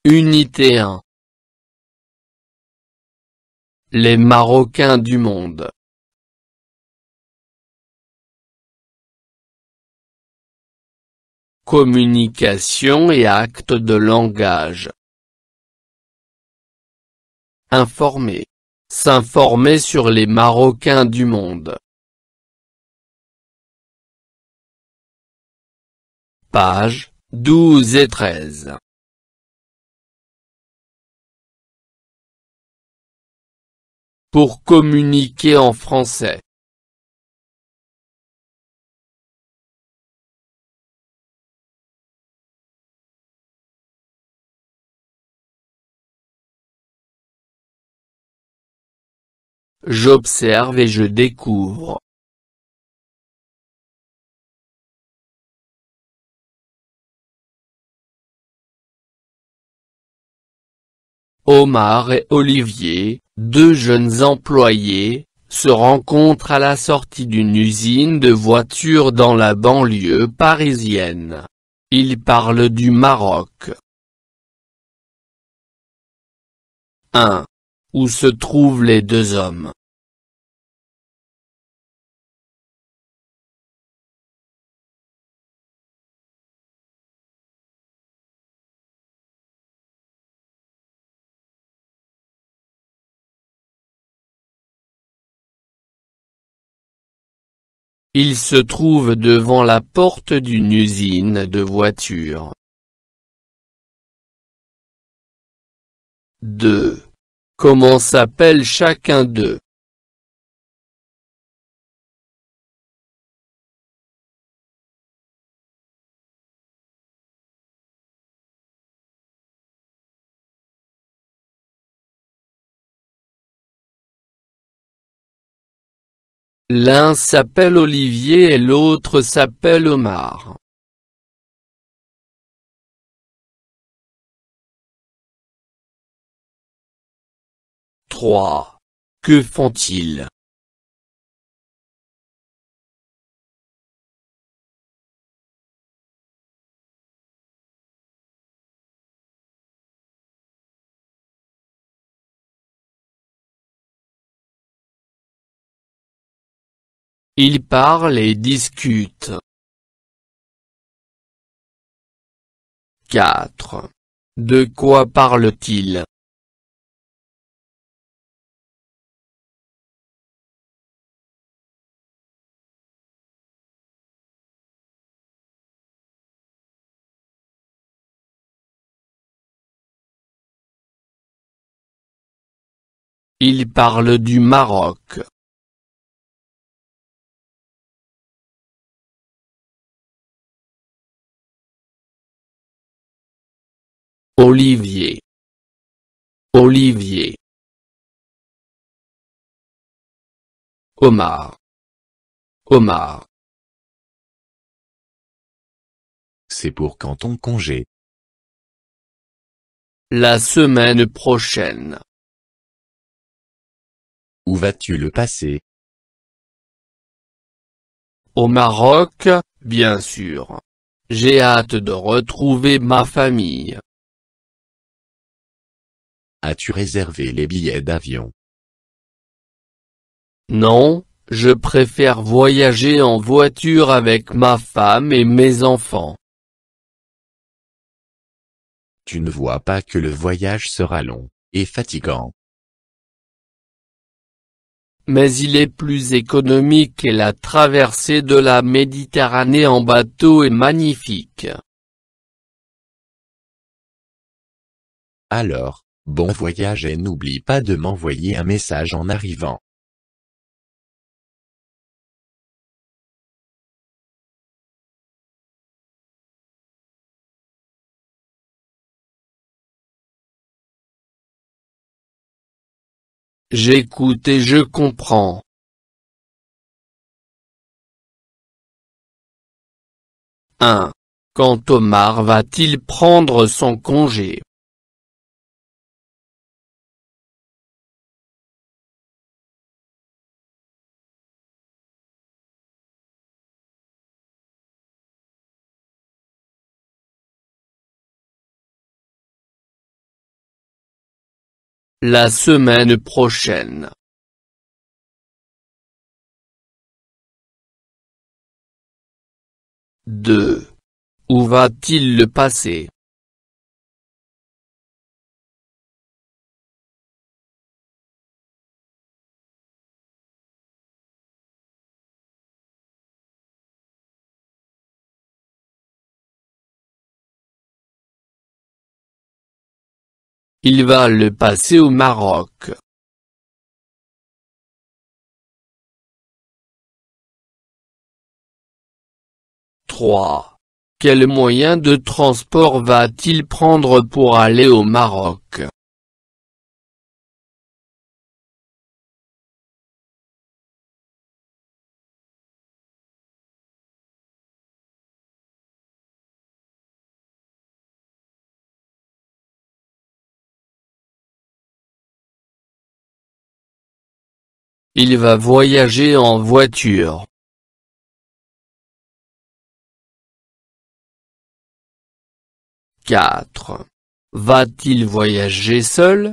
Unité 1. Les Marocains du monde. Communication et acte de langage. Informer. S'informer sur les Marocains du monde. Pages 12 et 13. Pour communiquer en français. J'observe et je découvre. Omar et Olivier, deux jeunes employés, se rencontrent à la sortie d'une usine de voitures dans la banlieue parisienne. Ils parlent du Maroc. 1. Où se trouvent les deux hommes? Ils se trouvent devant la porte d'une usine de voitures. 2. Comment s'appelle chacun d'eux? L'un s'appelle Olivier et l'autre s'appelle Omar. 3. Que font-ils? Ils parlent et discutent. 4. De quoi parlent-ils? Ils parlent du Maroc. Olivier. Olivier. Omar. Omar. C'est pour quand ton congé? La semaine prochaine. Où vas-tu le passer? Au Maroc, bien sûr. J'ai hâte de retrouver ma famille. As-tu réservé les billets d'avion? Non, je préfère voyager en voiture avec ma femme et mes enfants. Tu ne vois pas que le voyage sera long et fatigant? Mais il est plus économique et la traversée de la Méditerranée en bateau est magnifique. Alors, bon voyage et n'oublie pas de m'envoyer un message en arrivant. J'écoute et je comprends. 1. Quand Omar va-t-il prendre son congé? la semaine prochaine. 2. Où va-t-il le passer? Il va le passer au Maroc. 3. Quel moyen de transport va-t-il prendre pour aller au Maroc? Il va voyager en voiture. 4. Va-t-il voyager seul?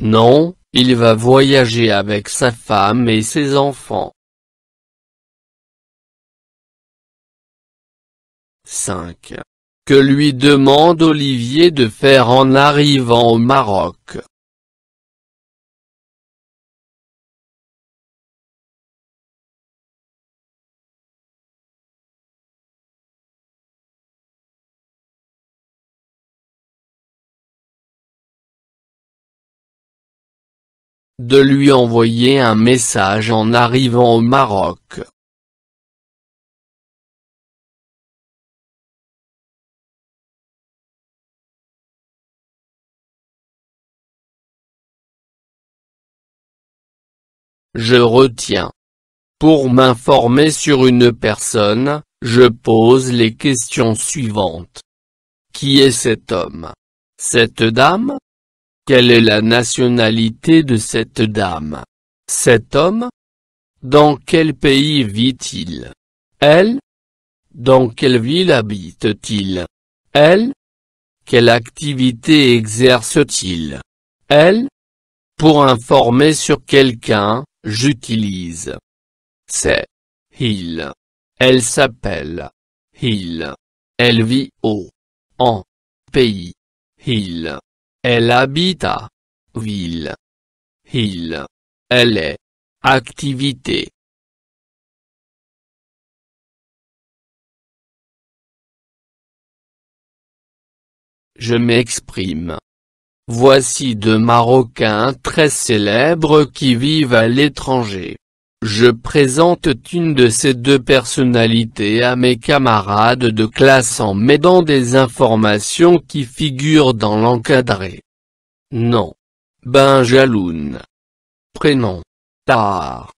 Non, il va voyager avec sa femme et ses enfants. 5. Que lui demande Olivier de faire en arrivant au Maroc? De lui envoyer un message en arrivant au Maroc. 'Je retiens. Pour m'informer sur une personne, je pose les questions suivantes. Qui est cet homme? Cette dame? Quelle est la nationalité de cette dame? Cet homme? Dans quel pays vit-il? Elle? Dans quelle ville habite-t-il? Elle? Quelle activité exerce-t-il? Elle? Pour informer sur quelqu'un, j'utilise c'est, il. Elle s'appelle il. Elle vit en pays, il. Elle habite à ville, il. Elle est activité. Je m'exprime. Voici deux Marocains très célèbres qui vivent à l'étranger. Je présente une de ces deux personnalités à mes camarades de classe en m'aidant des informations qui figurent dans l'encadré. Nom: Benjaloun. Prénom: Tahar.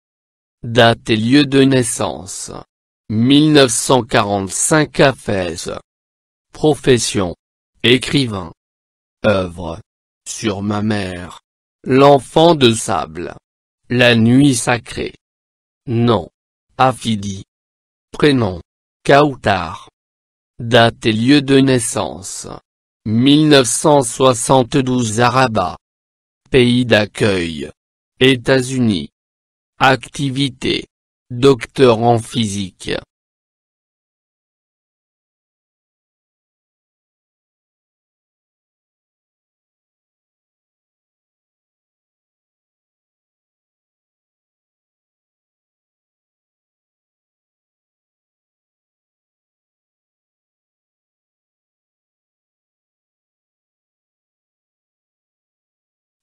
Date et lieu de naissance: 1945 à Fès. Profession: écrivain. Œuvre: Sur ma mère. L'enfant de sable. La nuit sacrée. Nom: Afidi. Prénom: Kautar. Date et lieu de naissance: 1972 à Rabat. Pays d'accueil: États-Unis. Activité: docteur en physique.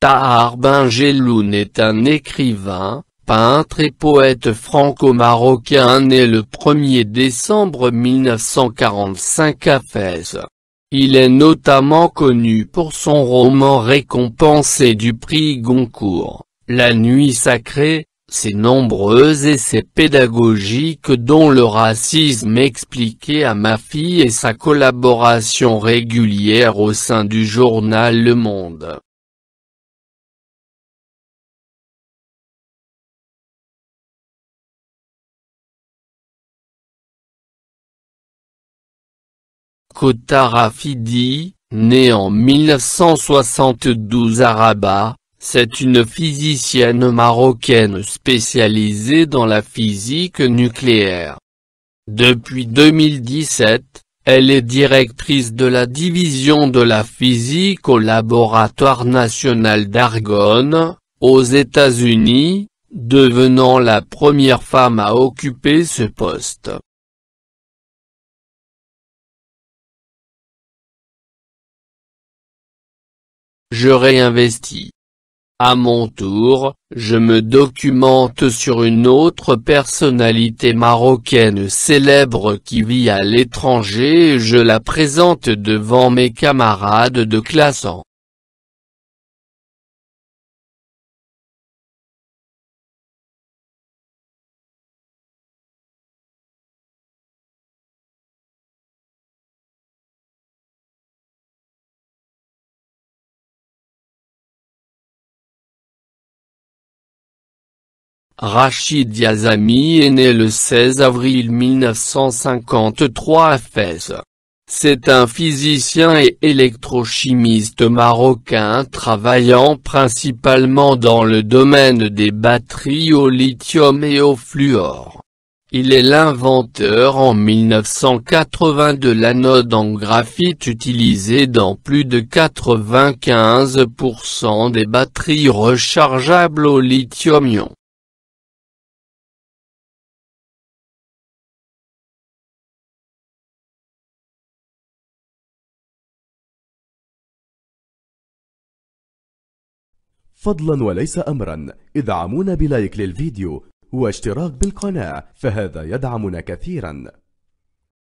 Tahar Benjelloun est un écrivain, peintre et poète franco-marocain né le 1er décembre 1945 à Fès. Il est notamment connu pour son roman récompensé du prix Goncourt, La Nuit Sacrée, ses nombreux essais pédagogiques dont le racisme expliqué à ma fille et sa collaboration régulière au sein du journal Le Monde. Kota Rafidi, née en 1972 à Rabat, c'est une physicienne marocaine spécialisée dans la physique nucléaire. Depuis 2017, elle est directrice de la division de la physique au Laboratoire national d'Argonne, aux États-Unis, devenant la première femme à occuper ce poste. Je réinvestis. À mon tour, je me documente sur une autre personnalité marocaine célèbre qui vit à l'étranger et je la présente devant mes camarades de classe. Rachid Yazami est né le 16 avril 1953 à Fès. C'est un physicien et électrochimiste marocain travaillant principalement dans le domaine des batteries au lithium et au fluor. Il est l'inventeur en 1980 de l'anode en graphite utilisée dans plus de 95% des batteries rechargeables au lithium-ion. فضلا وليس أمرا ادعمونا بلايك للفيديو واشتراك بالقناة، فهذا يدعمنا كثيرا.